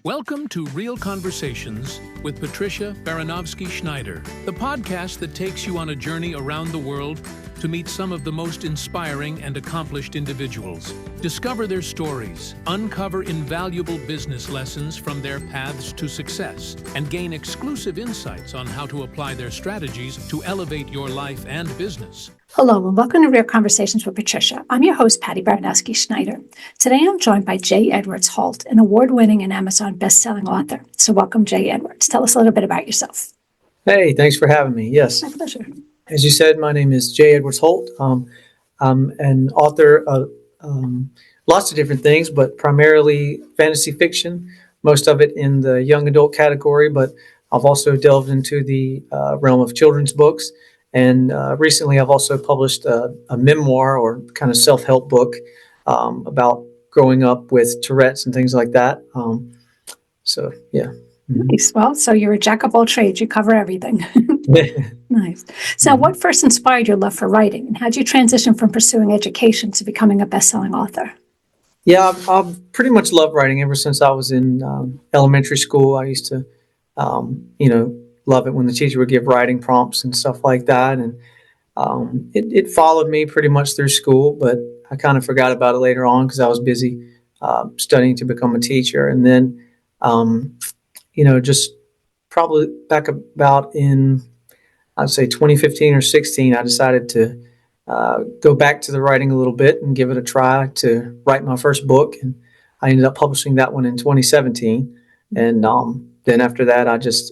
Welcome to Real Conversations with Patricia Baranovsky-Schneider, the podcast that takes you on a journey around the world to meet some of the most inspiring and accomplished individuals. Discover their stories, uncover invaluable business lessons from their paths to success, and gain exclusive insights on how to apply their strategies to elevate your life and business. Hello, and welcome to Real Conversations with Patricia. I'm your host, Patty Baranovsky-Schneider. Today, I'm joined by JEdwardsHolt, an award-winning and Amazon best-selling author. So welcome, J. Edwards. Tell us a little bit about yourself. Hey, thanks for having me. Yes. My pleasure. As you said, my name is JEdwardsHolt. I'm an author of lots of different things, but primarily fantasy fiction, most of it in the young adult category, but I've also delved into the realm of children's books. And recently, I've also published a memoir or kind of self-help book about growing up with Tourette's and things like that. So, yeah. Nice. Well, so you're a jack of all trades. You cover everything. Nice. So what first inspired your love for writing? And how did you transition from pursuing education to becoming a best-selling author? Yeah, I've pretty much loved writing ever since I was in elementary school. I used to, love it when the teacher would give writing prompts and stuff like that. And it followed me pretty much through school, but I kind of forgot about it later on because I was busy studying to become a teacher. And then, just probably back about in, I'd say 2015 or 16, I decided to go back to the writing a little bit and give it a try to write my first book. And I ended up publishing that one in 2017. And then after that, I just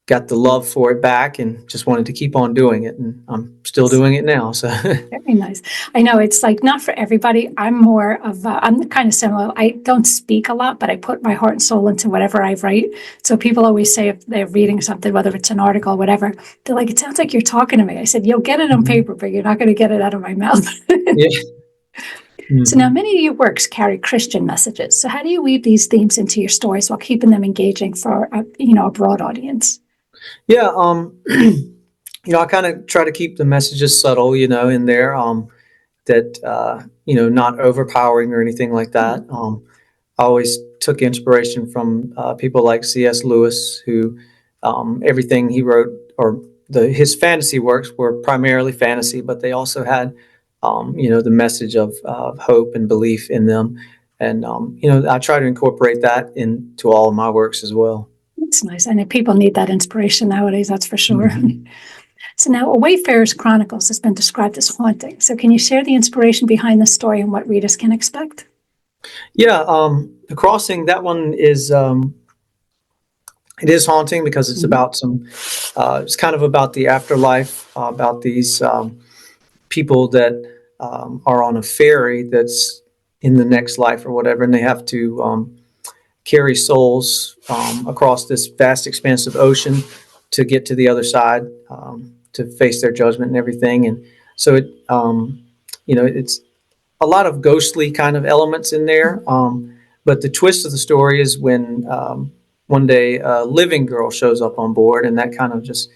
got the love for it back and just wanted to keep on doing it. And I'm still doing it now. So Very nice. I know it's like not for everybody. I'm more of, I'm kind of similar. I don't speak a lot, but I put my heart and soul into whatever I write. So people always say if they're reading something, whether it's an article or whatever, they're like, it sounds like you're talking to me. I said, you'll get it on paper, but you're not going to get it out of my mouth. yeah. So now many of your works carry Christian messages. So how do you weave these themes into your stories while keeping them engaging for a broad audience? Yeah, I kind of try to keep the messages subtle, in there, that, not overpowering or anything like that. I always took inspiration from people like C.S. Lewis, who everything he wrote or his fantasy works were primarily fantasy, but they also had, the message of hope and belief in them. And, I try to incorporate that into all of my works as well. That's nice. And people need that inspiration nowadays, that's for sure. So now A Wayfarer's Chronicles has been described as haunting. So can you share the inspiration behind the story and what readers can expect? Yeah, The Crossing, that one is, it is haunting because it's about it's kind of about the afterlife, about these people that are on a ferry that's in the next life or whatever, and they have to carry souls across this vast expanse of ocean to get to the other side, to face their judgment and everything. And so it's a lot of ghostly kind of elements in there. But the twist of the story is when one day a living girl shows up on board, and that kind of just,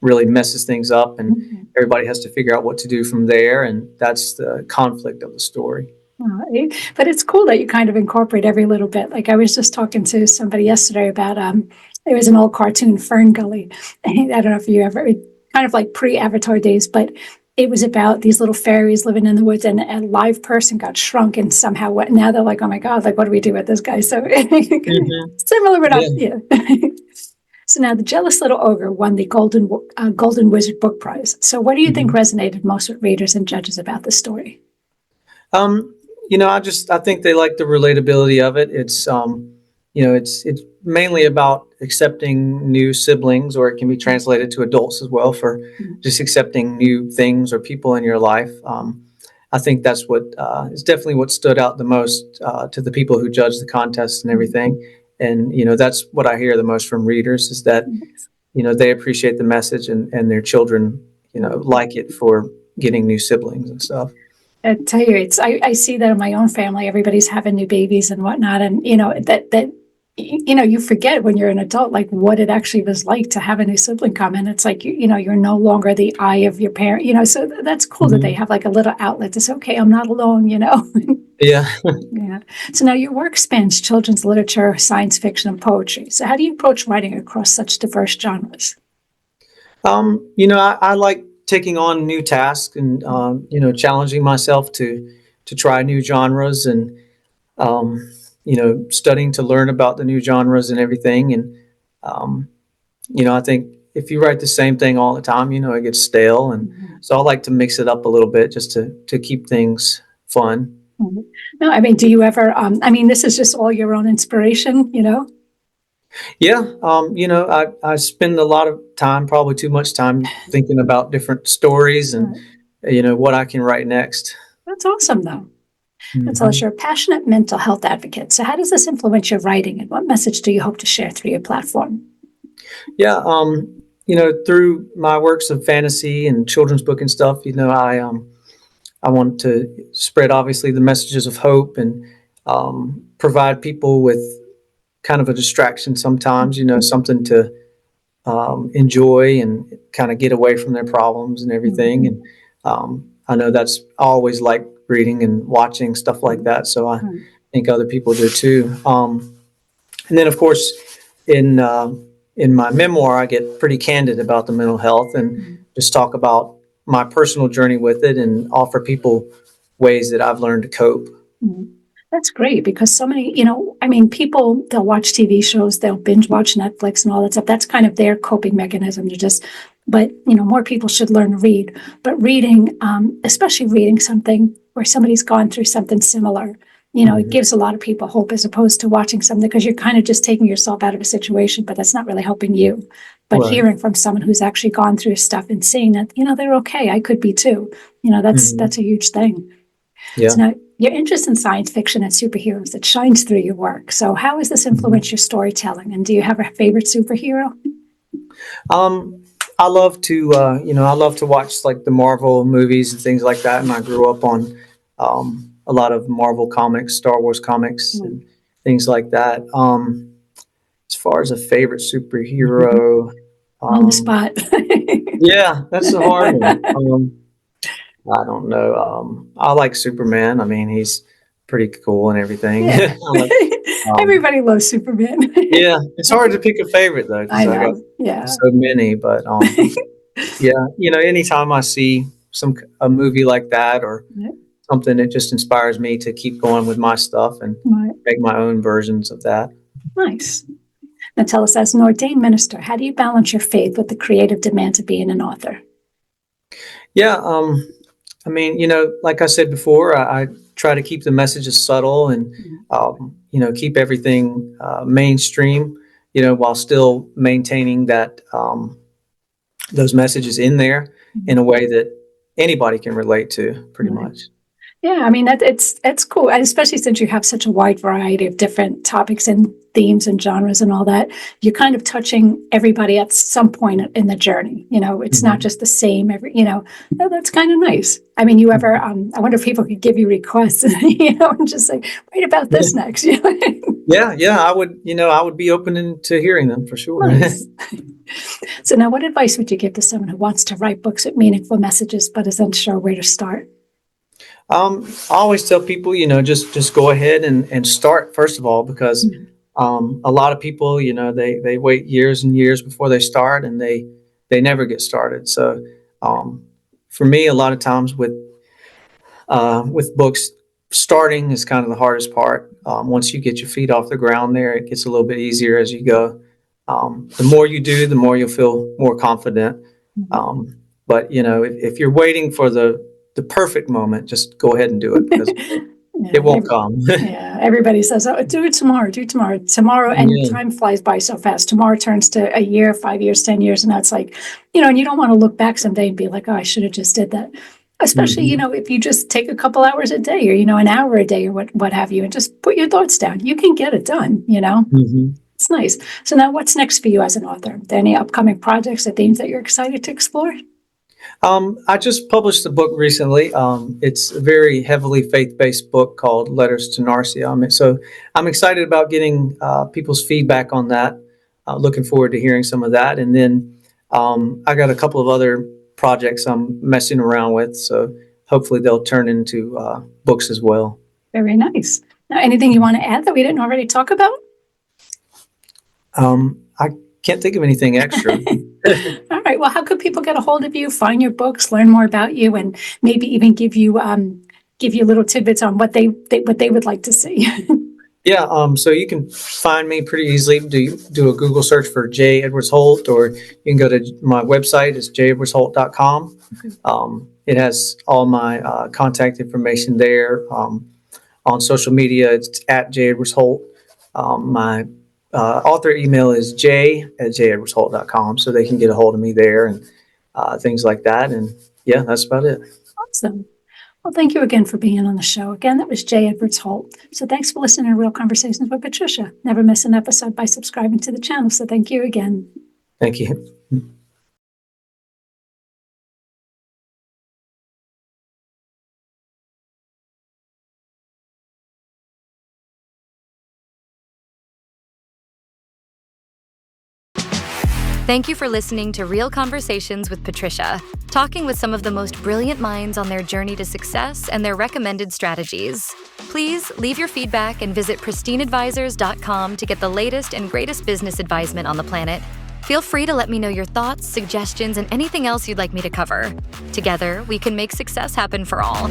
really messes things up, and everybody has to figure out what to do from there. And that's the conflict of the story. But it's cool that you kind of incorporate every little bit. Like I was just talking to somebody yesterday about, there was an old cartoon, Fern Gully. I don't know if you ever, kind of like pre-Avatar days, but it was about these little fairies living in the woods, and a live person got shrunk, and somehow now they're like, oh my God, like what do we do with this guy? So similar, but not, yeah. So now the Jealous Little Ogre won the Golden Wizard Book Prize. So what do you think resonated most with readers and judges about this story? I think they like the relatability of it. It's, it's mainly about accepting new siblings, or it can be translated to adults as well, for just accepting new things or people in your life. I think that's what is definitely what stood out the most to the people who judge the contest and everything. And, that's what I hear the most from readers is that, they appreciate the message, and their children, like it for getting new siblings and stuff. I tell you, I see that in my own family. Everybody's having new babies and whatnot, and you forget when you're an adult, like what it actually was like to have a new sibling come in. It's like you're no longer the eye of your parent. So that's cool that they have like a little outlet to say, okay, I'm not alone. Yeah. Yeah. So now your work spans children's literature, science fiction, and poetry. So how do you approach writing across such diverse genres? I like taking on new tasks and challenging myself to try new genres and studying to learn about the new genres and everything. And um, I think if you write the same thing all the time, it gets stale. And Mhm. so I like to mix it up a little bit just to keep things fun. Mhm. No, I mean, do you ever, I mean, this is just all your own inspiration, you know? Yeah, I spend a lot of time, probably too much time, thinking about different stories and Right. what I can write next. That's awesome, though. And tell us Hmm. you're a passionate mental health advocate. So how does this influence your writing and what message do you hope to share through your platform? Yeah, through my works of fantasy and children's book and stuff, I want to spread obviously the messages of hope and provide people with kind of a distraction sometimes, something to enjoy and kind of get away from their problems and everything. And I know that's I always like reading and watching stuff like that. So I Right. think other people do too. And then, of course, in uh, in my memoir, I get pretty candid about the mental health and just talk about my personal journey with it and offer people ways that I've learned to cope. Mhm. That's great because so many, I mean, people, they'll watch TV shows, they'll binge watch Netflix and all that stuff. That's kind of their coping mechanism to just, but, more people should learn to read. But reading, especially reading something where somebody's gone through something similar, it Mhm. gives a lot of people hope as opposed to watching something because you're kind of just taking yourself out of a situation, but that's not really helping you. But Right. hearing from someone who's actually gone through stuff and seeing that, they're okay, I could be too, Hmm. that's a huge thing. Yeah. So now your interest in science fiction and superheroes, it shines through your work. So how has this influenced Mhm. your storytelling? And do you have a favorite superhero? Um, I love to watch like the Marvel movies and things like that. And I grew up on a lot of Marvel comics, Star Wars comics, Mm. and things like that. As far as a favorite superhero, On the um, spot. yeah, that's a hard one. I don't know. I like Superman. I mean, he's pretty cool and everything. Yeah. I like, um, Everybody loves Superman. yeah, it's hard to pick a favorite though because I I got know. Yeah. so many. But yeah, anytime I see a movie like that or something, it just inspires me to keep going with my stuff and Right. make my own versions of that. Nice. Now tell us, as an ordained minister, how do you balance your faith with the creative demands of being an author? Yeah, I mean, like I said before, I try to keep the messages subtle and keep everything mainstream, while still maintaining that those messages in there in a way that anybody can relate to, pretty Right. much. Yeah, I mean it's cool, and especially since you have such a wide variety of different topics and themes and genres and all that. You're kind of touching everybody at some point in the journey. It's not Mhm. just the same every. That's kind of nice. I mean, you ever? I wonder if people could give you requests, and just say, "Write about this next." Yeah, yeah, I would be open to hearing them for sure. Nice. So now, what advice would you give to someone who wants to write books with meaningful messages but is unsure where to start? I always tell people, just go ahead and start first of all, because Mhm. a lot of people, they wait years and years before they start, and they never get started. So um, for me, a lot of times with books, starting is kind of the hardest part. Once you get your feet off the ground, there, it gets a little bit easier as you go. The more you do, the more you'll feel more confident. Mhm. But if you're waiting for the perfect moment, just go ahead and do it because Yeah, it won't come. yeah. Everybody says, "Oh, do it tomorrow. Do it tomorrow." Tomorrow, and Yeah. time flies by so fast. Tomorrow turns to a year, 5 years, 10 years, and that's like, and you don't want to look back someday and be like, "Oh, I should have just did that." Especially, Hmm. if you just take a couple hours a day, or an hour a day, or what have you, and just put your thoughts down. You can get it done. Hmm. It's nice. So now, what's next for you as an author? Are there any upcoming projects or themes that you're excited to explore? I just published a book recently. It's a very heavily faith-based book called Letters to Narcia. So I'm excited about getting people's feedback on that. Looking forward to hearing some of that. And then I got a couple of other projects I'm messing around with. So hopefully they'll turn into books as well. Very nice. Now, anything you want to add that we didn't already talk about? I can't think of anything extra. All right. Well, how could people get a hold of you, find your books, learn more about you, and maybe even give you little tidbits on what they would like to see? Yeah, so you can find me pretty easily. Do a Google search for JEdwardsHolt, or you can go to my website. It's JEdwardsHolt.com. It has all my contact information there. On social media, it's at JEdwardsHolt. My author email is j@jedwardsholt.com, so they can get a hold of me there and things like that. And yeah, that's about it. Awesome. Well, thank you again for being on the show. Again, that was JEdwardsHolt. So thanks for listening to Real Conversations with Patricia. Never miss an episode by subscribing to the channel. So thank you again. Thank you. Thank you for listening to Real Conversations with Patricia, talking with some of the most brilliant minds on their journey to success and their recommended strategies. Please leave your feedback and visit pristineadvisors.com to get the latest and greatest business advisement on the planet. Feel free to let me know your thoughts, suggestions, and anything else you'd like me to cover. Together, we can make success happen for all.